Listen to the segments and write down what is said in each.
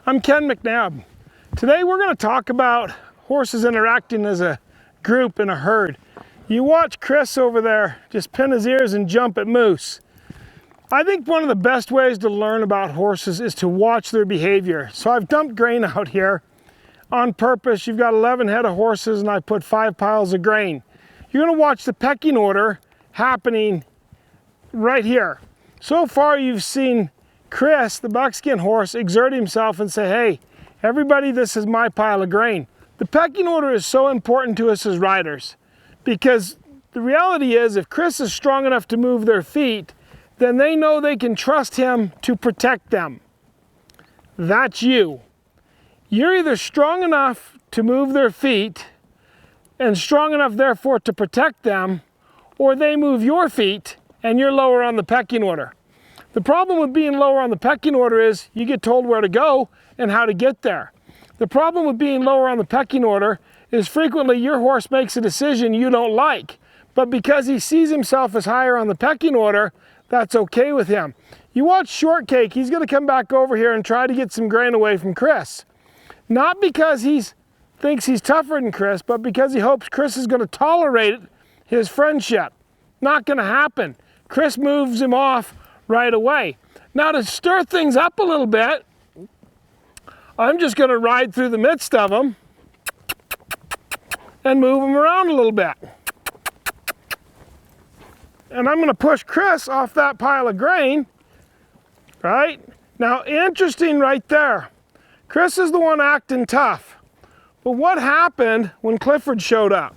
I'm Ken McNabb. Today we're going to talk about horses interacting as a group in a herd. You watch Chris over there just pin his ears and jump at moose. I think one of the best ways to learn about horses is to watch their behavior. So I've dumped grain out here on purpose. You've got 11 head of horses and I put 5 piles of grain. You're going to watch the pecking order happening right here. So far you've seen Chris, the buckskin horse, exert himself and say, hey, everybody, this is my pile of grain. The pecking order is so important to us as riders because the reality is if Chris is strong enough to move their feet, then they know they can trust him to protect them. That's you. You're either strong enough to move their feet and strong enough therefore to protect them, or they move your feet and you're lower on the pecking order. The problem with being lower on the pecking order is you get told where to go and how to get there. The problem with being lower on the pecking order is frequently your horse makes a decision you don't like, but because he sees himself as higher on the pecking order, that's okay with him. You watch Shortcake, he's going to come back over here and try to get some grain away from Chris. Not because he thinks he's tougher than Chris, but because he hopes Chris is going to tolerate his friendship. Not going to happen. Chris moves him off right away. Now to stir things up a little bit, I'm just going to ride through the midst of them and move them around a little bit. And I'm going to push Chris off that pile of grain, right? Now interesting right there. Chris is the one acting tough. But what happened when Clifford showed up?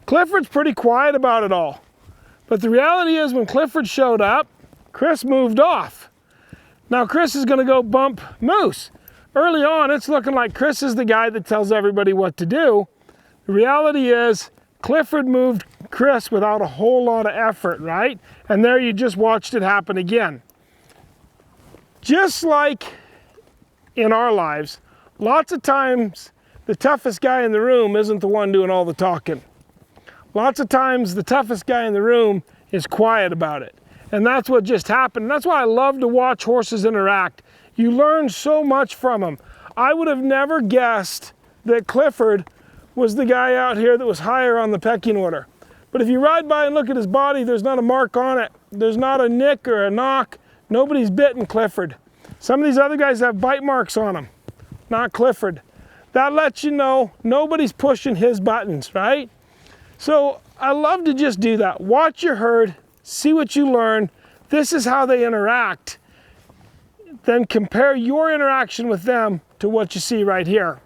Clifford's pretty quiet about it all. But the reality is when Clifford showed up, Chris moved off. Now Chris is going to go bump Moose. Early on, it's looking like Chris is the guy that tells everybody what to do. The reality is Clifford moved Chris without a whole lot of effort, right? And there you just watched it happen again. Just like in our lives, lots of times the toughest guy in the room isn't the one doing all the talking. Lots of times the toughest guy in the room is quiet about it. And that's what just happened. And that's why I love to watch horses interact. You learn so much from them. I would have never guessed that Clifford was the guy out here that was higher on the pecking order. But if you ride by and look at his body, there's not a mark on it. There's not a nick or a knock. Nobody's bitten Clifford. Some of these other guys have bite marks on them, not Clifford. That lets you know nobody's pushing his buttons, right? So I love to just do that. Watch your herd, see what you learn. This is how they interact. Then compare your interaction with them to what you see right here.